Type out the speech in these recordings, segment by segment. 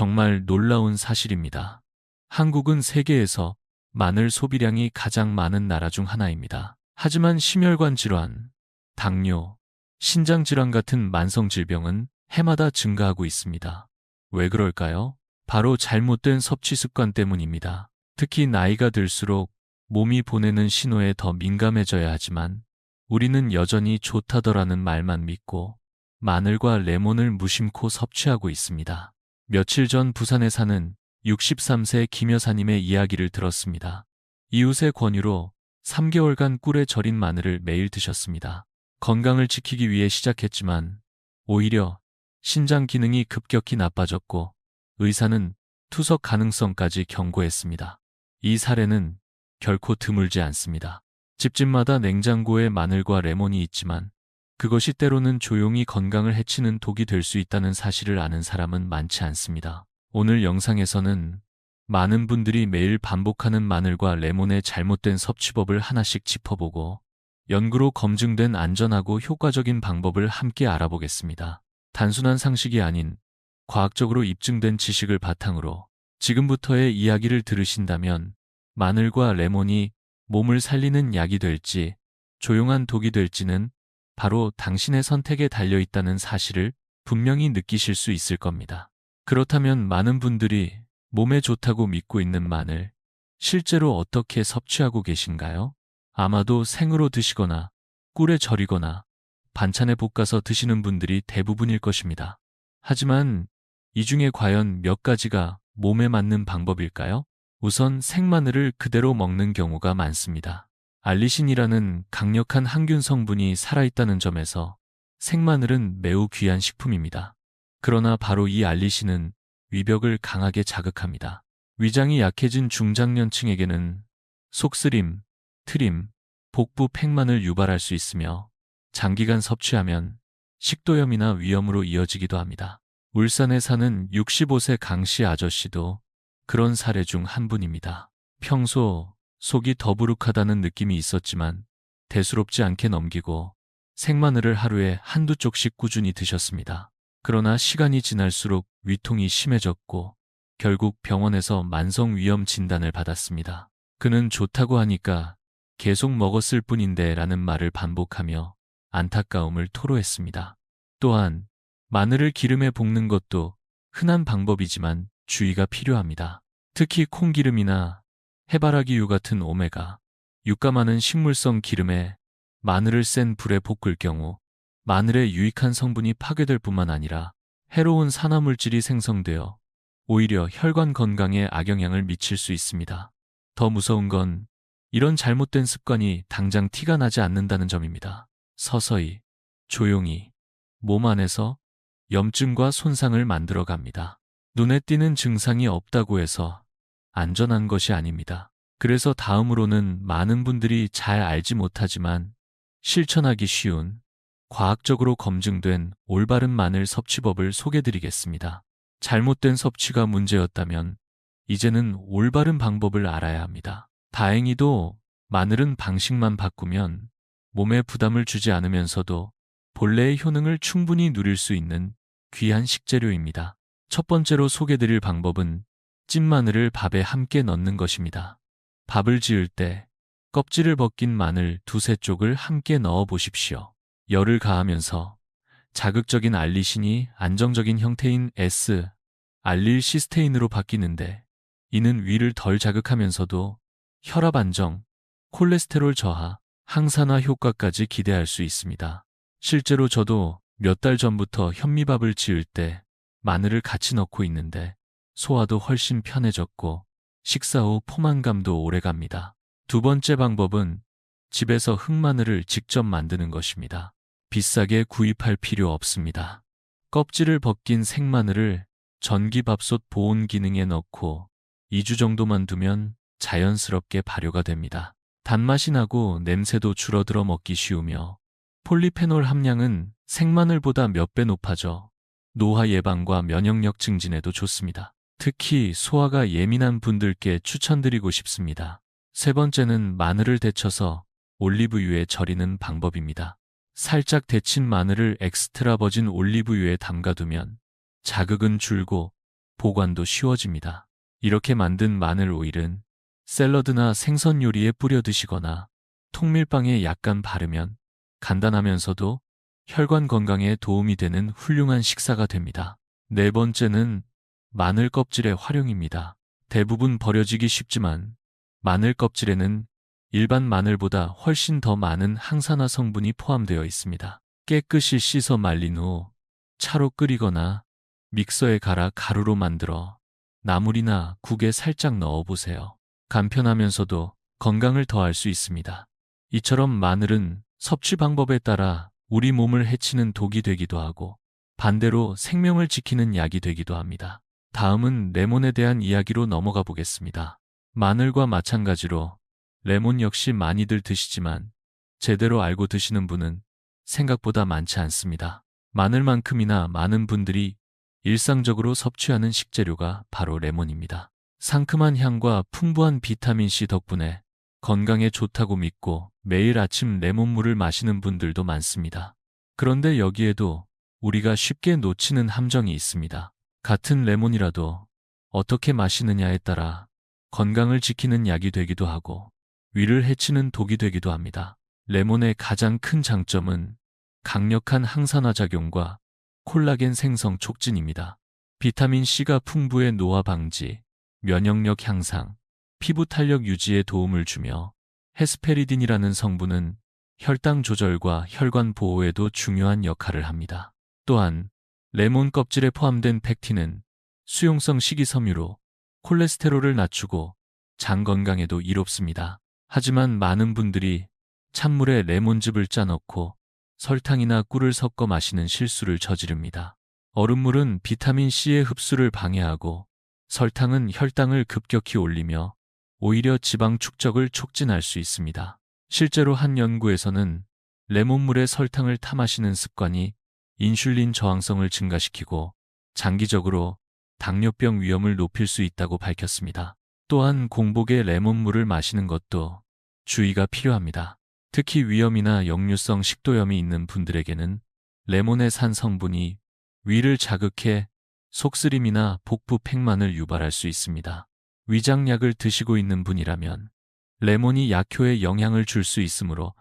정말 놀라운 사실입니다. 한국은 세계에서 마늘 소비량이 가장 많은 나라 중 하나입니다. 하지만 심혈관 질환, 당뇨, 신장 질환 같은 만성 질병은 해마다 증가하고 있습니다. 왜 그럴까요? 바로 잘못된 섭취 습관 때문입니다. 특히 나이가 들수록 몸이 보내는 신호에 더 민감해져야 하지만 우리는 여전히 좋다더라는 말만 믿고 마늘과 레몬을 무심코 섭취하고 있습니다. 며칠 전 부산에 사는 63세 김 여사님의 이야기를 들었습니다. 이웃의 권유로 3개월간 꿀에 절인 마늘을 매일 드셨습니다. 건강을 지키기 위해 시작했지만 오히려 신장 기능이 급격히 나빠졌고 의사는 투석 가능성까지 경고했습니다. 이 사례는 결코 드물지 않습니다. 집집마다 냉장고에 마늘과 레몬이 있지만 그것이 때로는 조용히 건강을 해치는 독이 될 수 있다는 사실을 아는 사람은 많지 않습니다. 오늘 영상에서는 많은 분들이 매일 반복하는 마늘과 레몬의 잘못된 섭취법을 하나씩 짚어보고 연구로 검증된 안전하고 효과적인 방법을 함께 알아보겠습니다. 단순한 상식이 아닌 과학적으로 입증된 지식을 바탕으로 지금부터의 이야기를 들으신다면 마늘과 레몬이 몸을 살리는 약이 될지 조용한 독이 될지는 바로 당신의 선택에 달려있다는 사실을 분명히 느끼실 수 있을 겁니다. 그렇다면 많은 분들이 몸에 좋다고 믿고 있는 마늘, 실제로 어떻게 섭취하고 계신가요? 아마도 생으로 드시거나 꿀에 절이거나 반찬에 볶아서 드시는 분들이 대부분일 것입니다. 하지만 이 중에 과연 몇 가지가 몸에 맞는 방법일까요? 우선 생마늘을 그대로 먹는 경우가 많습니다. 알리신이라는 강력한 항균 성분이 살아있다는 점에서 생마늘은 매우 귀한 식품입니다. 그러나 바로 이 알리신은 위벽을 강하게 자극합니다. 위장이 약해진 중장년층에게는 속쓰림, 트림, 복부 팽만을 유발할 수 있으며 장기간 섭취하면 식도염이나 위염으로 이어지기도 합니다. 울산에 사는 65세 강씨 아저씨도 그런 사례 중 한 분입니다. 평소 속이 더부룩하다는 느낌이 있었지만 대수롭지 않게 넘기고 생마늘을 하루에 한두 쪽씩 꾸준히 드셨습니다. 그러나 시간이 지날수록 위통이 심해졌고 결국 병원에서 만성위염 진단을 받았습니다. 그는 좋다고 하니까 계속 먹었을 뿐인데 라는 말을 반복하며 안타까움을 토로했습니다. 또한 마늘을 기름에 볶는 것도 흔한 방법이지만 주의가 필요합니다. 특히 콩기름이나 해바라기유 같은 오메가, 유가 많은 식물성 기름에 마늘을 센 불에 볶을 경우 마늘의 유익한 성분이 파괴될 뿐만 아니라 해로운 산화물질이 생성되어 오히려 혈관 건강에 악영향을 미칠 수 있습니다. 더 무서운 건 이런 잘못된 습관이 당장 티가 나지 않는다는 점입니다. 서서히, 조용히 몸 안에서 염증과 손상을 만들어 갑니다. 눈에 띄는 증상이 없다고 해서 안전한 것이 아닙니다. 그래서 다음으로는 많은 분들이 잘 알지 못하지만 실천하기 쉬운 과학적으로 검증된 올바른 마늘 섭취법을 소개드리겠습니다. 잘못된 섭취가 문제였다면 이제는 올바른 방법을 알아야 합니다. 다행히도 마늘은 방식만 바꾸면 몸에 부담을 주지 않으면서도 본래의 효능을 충분히 누릴 수 있는 귀한 식재료입니다. 첫 번째로 소개드릴 방법은 찐마늘을 밥에 함께 넣는 것입니다. 밥을 지을 때 껍질을 벗긴 마늘 두세 쪽을 함께 넣어 보십시오. 열을 가하면서 자극적인 알리신이 안정적인 형태인 알릴시스테인으로 바뀌는데 이는 위를 덜 자극하면서도 혈압 안정, 콜레스테롤 저하, 항산화 효과까지 기대할 수 있습니다. 실제로 저도 몇 달 전부터 현미밥을 지을 때 마늘을 같이 넣고 있는데 소화도 훨씬 편해졌고 식사 후 포만감도 오래갑니다. 두 번째 방법은 집에서 흑마늘을 직접 만드는 것입니다. 비싸게 구입할 필요 없습니다. 껍질을 벗긴 생마늘을 전기밥솥 보온 기능에 넣고 2주 정도만 두면 자연스럽게 발효가 됩니다. 단맛이 나고 냄새도 줄어들어 먹기 쉬우며 폴리페놀 함량은 생마늘보다 몇 배 높아져 노화 예방과 면역력 증진에도 좋습니다. 특히 소화가 예민한 분들께 추천드리고 싶습니다. 세 번째는 마늘을 데쳐서 올리브유에 절이는 방법입니다. 살짝 데친 마늘을 엑스트라 버진 올리브유에 담가두면 자극은 줄고 보관도 쉬워집니다. 이렇게 만든 마늘 오일은 샐러드나 생선 요리에 뿌려 드시거나 통밀빵에 약간 바르면 간단하면서도 혈관 건강에 도움이 되는 훌륭한 식사가 됩니다. 네 번째는 마늘 껍질의 활용입니다. 대부분 버려지기 쉽지만 마늘 껍질에는 일반 마늘보다 훨씬 더 많은 항산화 성분이 포함되어 있습니다. 깨끗이 씻어 말린 후 차로 끓이거나 믹서에 갈아 가루로 만들어 나물이나 국에 살짝 넣어보세요. 간편하면서도 건강을 더할 수 있습니다. 이처럼 마늘은 섭취 방법에 따라 우리 몸을 해치는 독이 되기도 하고 반대로 생명을 지키는 약이 되기도 합니다. 다음은 레몬에 대한 이야기로 넘어가 보겠습니다. 마늘과 마찬가지로 레몬 역시 많이들 드시지만 제대로 알고 드시는 분은 생각보다 많지 않습니다. 마늘만큼이나 많은 분들이 일상적으로 섭취하는 식재료가 바로 레몬입니다. 상큼한 향과 풍부한 비타민C 덕분에 건강에 좋다고 믿고 매일 아침 레몬물을 마시는 분들도 많습니다. 그런데 여기에도 우리가 쉽게 놓치는 함정이 있습니다. 같은 레몬이라도 어떻게 마시느냐에 따라 건강을 지키는 약이 되기도 하고 위를 해치는 독이 되기도 합니다. 레몬의 가장 큰 장점은 강력한 항산화 작용과 콜라겐 생성 촉진입니다. 비타민C가 풍부해 노화 방지, 면역력 향상, 피부 탄력 유지에 도움을 주며 헤스페리딘이라는 성분은 혈당 조절과 혈관 보호에도 중요한 역할을 합니다. 또한 레몬 껍질에 포함된 펙틴은 수용성 식이섬유로 콜레스테롤을 낮추고 장 건강에도 이롭습니다. 하지만 많은 분들이 찬물에 레몬즙을 짜 넣고 설탕이나 꿀을 섞어 마시는 실수를 저지릅니다. 얼음물은 비타민C의 흡수를 방해하고 설탕은 혈당을 급격히 올리며 오히려 지방 축적을 촉진할 수 있습니다. 실제로 한 연구에서는 레몬물에 설탕을 타 마시는 습관이 인슐린 저항성을 증가시키고 장기적으로 당뇨병 위험을 높일 수 있다고 밝혔습니다. 또한 공복에 레몬물을 마시는 것도 주의가 필요합니다. 특히 위염이나 역류성 식도염이 있는 분들에게는 레몬의 산 성분이 위를 자극해 속쓰림이나 복부 팽만을 유발할 수 있습니다. 위장약을 드시고 있는 분이라면 레몬이 약효에 영향을 줄 수 있으므로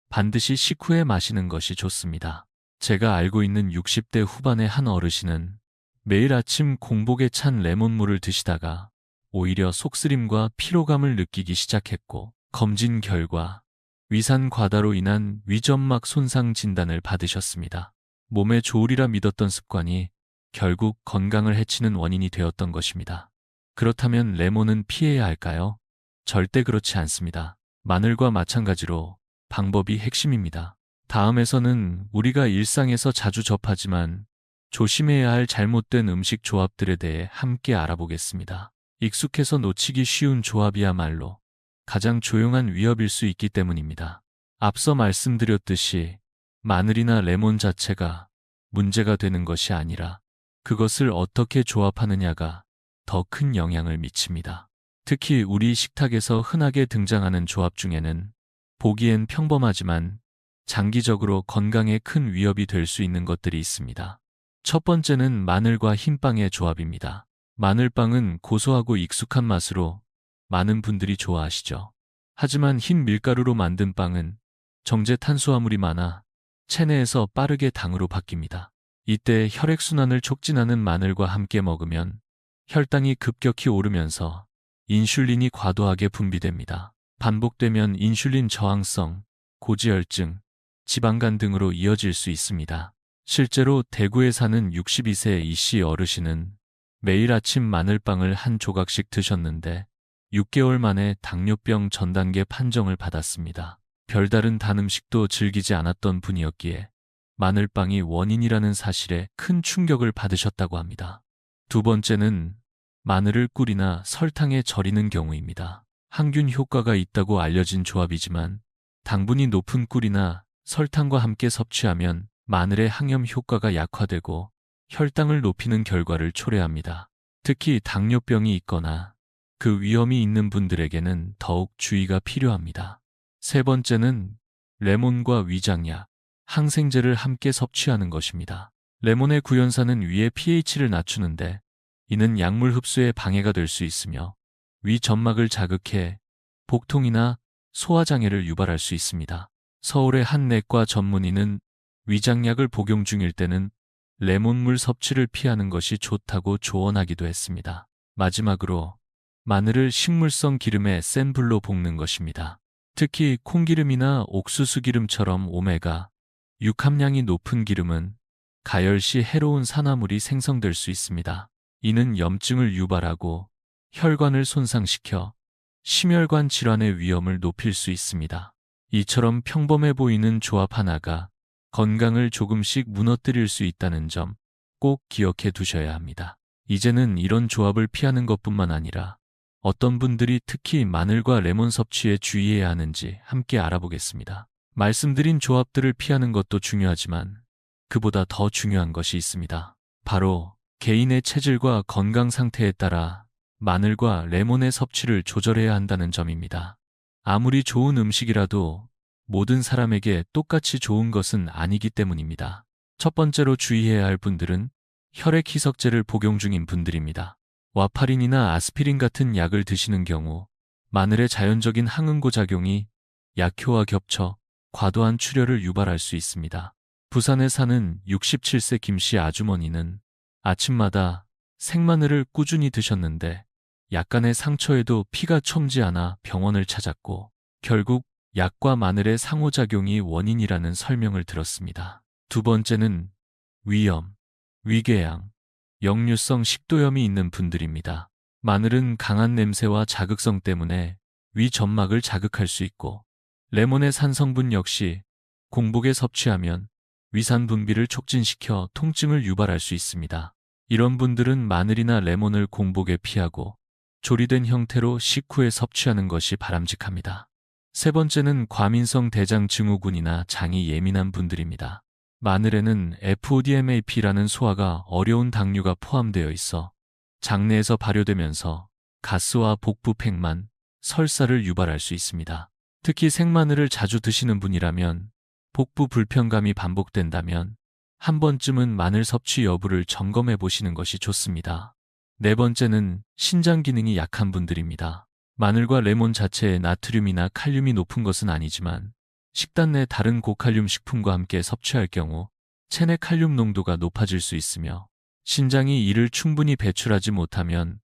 반드시 식후에 마시는 것이 좋습니다. 제가 알고 있는 60대 후반의 한 어르신은 매일 아침 공복에 찬 레몬물을 드시다가 오히려 속쓰림과 피로감을 느끼기 시작했고 검진 결과 위산 과다로 인한 위점막 손상 진단을 받으셨습니다. 몸에 좋으리라 믿었던 습관이 결국 건강을 해치는 원인이 되었던 것입니다. 그렇다면 레몬은 피해야 할까요? 절대 그렇지 않습니다. 마늘과 마찬가지로 방법이 핵심입니다. 다음에서는 우리가 일상에서 자주 접하지만 조심해야 할 잘못된 음식 조합들에 대해 함께 알아보겠습니다. 익숙해서 놓치기 쉬운 조합이야말로 가장 조용한 위협일 수 있기 때문입니다. 앞서 말씀드렸듯이 마늘이나 레몬 자체가 문제가 되는 것이 아니라 그것을 어떻게 조합하느냐가 더 큰 영향을 미칩니다. 특히 우리 식탁에서 흔하게 등장하는 조합 중에는 보기엔 평범하지만 장기적으로 건강에 큰 위협이 될 수 있는 것들이 있습니다. 첫 번째는 마늘과 흰빵의 조합입니다. 마늘빵은 고소하고 익숙한 맛으로 많은 분들이 좋아하시죠. 하지만 흰 밀가루로 만든 빵은 정제 탄수화물이 많아 체내에서 빠르게 당으로 바뀝니다. 이때 혈액순환을 촉진하는 마늘과 함께 먹으면 혈당이 급격히 오르면서 인슐린이 과도하게 분비됩니다. 반복되면 인슐린 저항성, 고지혈증, 지방간 등으로 이어질 수 있습니다. 실제로 대구에 사는 62세 이씨 어르신은 매일 아침 마늘빵을 한 조각씩 드셨는데 6개월 만에 당뇨병 전 단계 판정을 받았습니다. 별다른 단 음식도 즐기지 않았던 분이었기에 마늘빵이 원인이라는 사실에 큰 충격을 받으셨다고 합니다. 두 번째는 마늘을 꿀이나 설탕에 절이는 경우입니다. 항균 효과가 있다고 알려진 조합이지만 당분이 높은 꿀이나 설탕과 함께 섭취하면 마늘의 항염 효과가 약화되고 혈당을 높이는 결과를 초래합니다. 특히 당뇨병이 있거나 그 위험이 있는 분들에게는 더욱 주의가 필요합니다. 세 번째는 레몬과 위장약, 항생제를 함께 섭취하는 것입니다. 레몬의 구연산은 위의 pH를 낮추는데 이는 약물 흡수에 방해가 될 수 있으며 위 점막을 자극해 복통이나 소화장애를 유발할 수 있습니다. 서울의 한 내과 전문의는 위장약을 복용 중일 때는 레몬물 섭취를 피하는 것이 좋다고 조언하기도 했습니다. 마지막으로 마늘을 식물성 기름에 센 불로 볶는 것입니다. 특히 콩기름이나 옥수수 기름처럼 오메가 6 함량이 높은 기름은 가열 시 해로운 산화물이 생성될 수 있습니다. 이는 염증을 유발하고 혈관을 손상시켜 심혈관 질환의 위험을 높일 수 있습니다. 이처럼 평범해 보이는 조합 하나가 건강을 조금씩 무너뜨릴 수 있다는 점 꼭 기억해 두셔야 합니다. 이제는 이런 조합을 피하는 것뿐만 아니라 어떤 분들이 특히 마늘과 레몬 섭취에 주의해야 하는지 함께 알아보겠습니다. 말씀드린 조합들을 피하는 것도 중요하지만 그보다 더 중요한 것이 있습니다. 바로 개인의 체질과 건강 상태에 따라 마늘과 레몬의 섭취를 조절해야 한다는 점입니다. 아무리 좋은 음식이라도 모든 사람에게 똑같이 좋은 것은 아니기 때문입니다. 첫 번째로 주의해야 할 분들은 혈액 희석제를 복용 중인 분들입니다. 와파린이나 아스피린 같은 약을 드시는 경우 마늘의 자연적인 항응고 작용이 약효와 겹쳐 과도한 출혈을 유발할 수 있습니다. 부산에 사는 67세 김씨 아주머니는 아침마다 생마늘을 꾸준히 드셨는데 약간의 상처에도 피가 첨지 않아 병원을 찾았고 결국 약과 마늘의 상호작용이 원인이라는 설명을 들었습니다. 두 번째는 위염, 위궤양, 역류성 식도염이 있는 분들입니다. 마늘은 강한 냄새와 자극성 때문에 위 점막을 자극할 수 있고 레몬의 산성분 역시 공복에 섭취하면 위산 분비를 촉진시켜 통증을 유발할 수 있습니다. 이런 분들은 마늘이나 레몬을 공복에 피하고 조리된 형태로 식후에 섭취하는 것이 바람직합니다. 세 번째는 과민성 대장 증후군이나 장이 예민한 분들입니다. 마늘에는 FODMAP라는 소화가 어려운 당류가 포함되어 있어 장내에서 발효되면서 가스와 복부 팽만, 설사를 유발할 수 있습니다. 특히 생마늘을 자주 드시는 분이라면 복부 불편감이 반복된다면 한 번쯤은 마늘 섭취 여부를 점검해 보시는 것이 좋습니다. 네 번째는 신장 기능이 약한 분들입니다. 마늘과 레몬 자체에 나트륨이나 칼륨이 높은 것은 아니지만 식단 내 다른 고칼륨 식품과 함께 섭취할 경우 체내 칼륨 농도가 높아질 수 있으며 신장이 이를 충분히 배출하지 못하면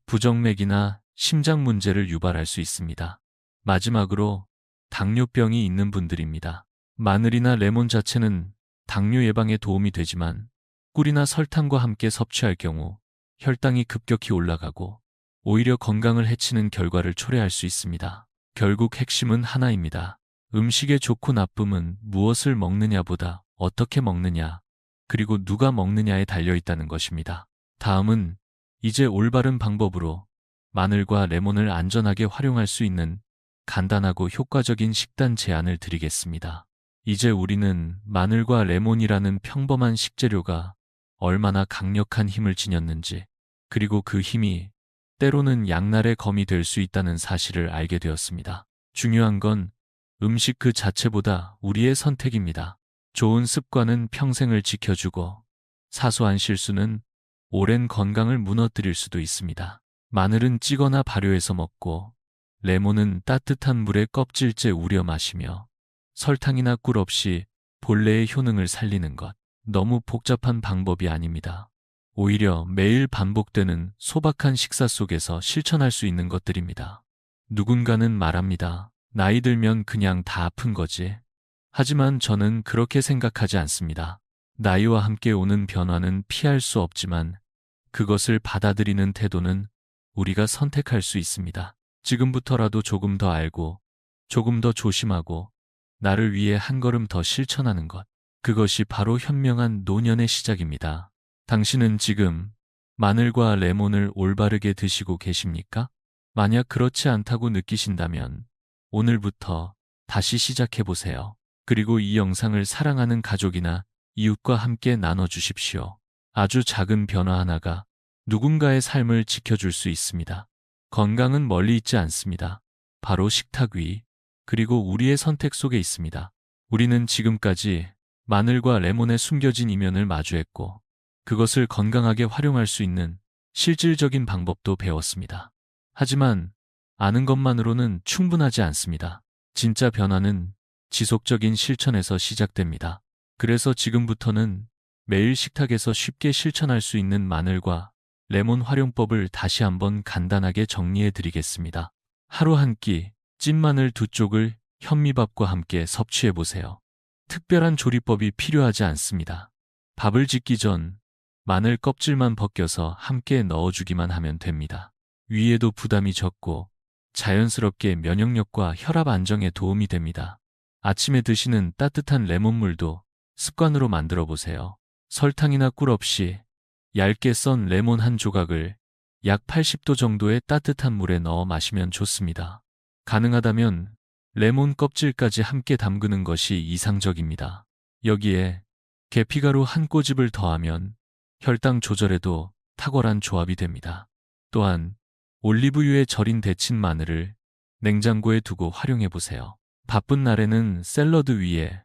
부정맥이나 심장 문제를 유발할 수 있습니다. 마지막으로 당뇨병이 있는 분들입니다. 마늘이나 레몬 자체는 당뇨 예방에 도움이 되지만 꿀이나 설탕과 함께 섭취할 경우 혈당이 급격히 올라가고 오히려 건강을 해치는 결과를 초래할 수 있습니다. 결국 핵심은 하나입니다. 음식의 좋고 나쁨은 무엇을 먹느냐보다 어떻게 먹느냐, 그리고 누가 먹느냐에 달려있다는 것입니다. 다음은 이제 올바른 방법으로 마늘과 레몬을 안전하게 활용할 수 있는 간단하고 효과적인 식단 제안을 드리겠습니다. 이제 우리는 마늘과 레몬이라는 평범한 식재료가 얼마나 강력한 힘을 지녔는지, 그리고 그 힘이 때로는 양날의 검이 될 수 있다는 사실을 알게 되었습니다. 중요한 건 음식 그 자체보다 우리의 선택입니다. 좋은 습관은 평생을 지켜주고 사소한 실수는 오랜 건강을 무너뜨릴 수도 있습니다. 마늘은 찌거나 발효해서 먹고 레몬은 따뜻한 물에 껍질째 우려 마시며 설탕이나 꿀 없이 본래의 효능을 살리는 것. 너무 복잡한 방법이 아닙니다. 오히려 매일 반복되는 소박한 식사 속에서 실천할 수 있는 것들입니다. 누군가는 말합니다. 나이 들면 그냥 다 아픈 거지. 하지만 저는 그렇게 생각하지 않습니다. 나이와 함께 오는 변화는 피할 수 없지만 그것을 받아들이는 태도는 우리가 선택할 수 있습니다. 지금부터라도 조금 더 알고 조금 더 조심하고 나를 위해 한 걸음 더 실천하는 것. 그것이 바로 현명한 노년의 시작입니다. 당신은 지금 마늘과 레몬을 올바르게 드시고 계십니까? 만약 그렇지 않다고 느끼신다면 오늘부터 다시 시작해보세요. 그리고 이 영상을 사랑하는 가족이나 이웃과 함께 나눠주십시오. 아주 작은 변화 하나가 누군가의 삶을 지켜줄 수 있습니다. 건강은 멀리 있지 않습니다. 바로 식탁 위, 그리고 우리의 선택 속에 있습니다. 우리는 지금까지 마늘과 레몬의 숨겨진 이면을 마주했고 그것을 건강하게 활용할 수 있는 실질적인 방법도 배웠습니다. 하지만 아는 것만으로는 충분하지 않습니다. 진짜 변화는 지속적인 실천에서 시작됩니다. 그래서 지금부터는 매일 식탁에서 쉽게 실천할 수 있는 마늘과 레몬 활용법을 다시 한번 간단하게 정리해 드리겠습니다. 하루 한 끼, 찐 마늘 2쪽을 현미밥과 함께 섭취해 보세요. 특별한 조리법이 필요하지 않습니다. 밥을 짓기 전 마늘 껍질만 벗겨서 함께 넣어주기만 하면 됩니다. 위에도 부담이 적고 자연스럽게 면역력과 혈압 안정에 도움이 됩니다. 아침에 드시는 따뜻한 레몬물도 습관으로 만들어 보세요. 설탕이나 꿀 없이 얇게 썬 레몬 한 조각을 약 80도 정도의 따뜻한 물에 넣어 마시면 좋습니다. 가능하다면 레몬 껍질까지 함께 담그는 것이 이상적입니다. 여기에 계피가루 한 꼬집을 더하면 혈당 조절에도 탁월한 조합이 됩니다. 또한 올리브유에 절인 데친 마늘을 냉장고에 두고 활용해 보세요. 바쁜 날에는 샐러드 위에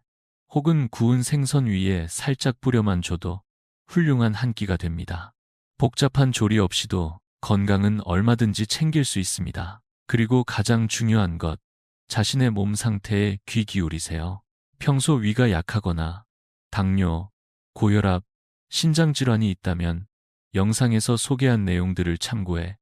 혹은 구운 생선 위에 살짝 뿌려만 줘도 훌륭한 한 끼가 됩니다. 복잡한 조리 없이도 건강은 얼마든지 챙길 수 있습니다. 그리고 가장 중요한 것, 자신의 몸 상태에 귀 기울이세요. 평소 위가 약하거나 당뇨, 고혈압, 신장질환이 있다면 영상에서 소개한 내용들을 참고해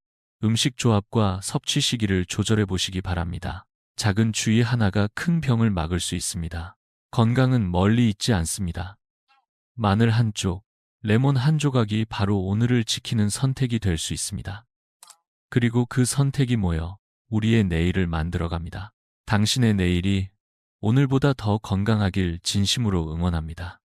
음식 조합과 섭취 시기를 조절해 보시기 바랍니다. 작은 주의 하나가 큰 병을 막을 수 있습니다. 건강은 멀리 있지 않습니다. 마늘 한 쪽, 레몬 한 조각이 바로 오늘을 지키는 선택이 될 수 있습니다. 그리고 그 선택이 모여 우리의 내일을 만들어갑니다. 당신의 내일이 오늘보다 더 건강하길 진심으로 응원합니다.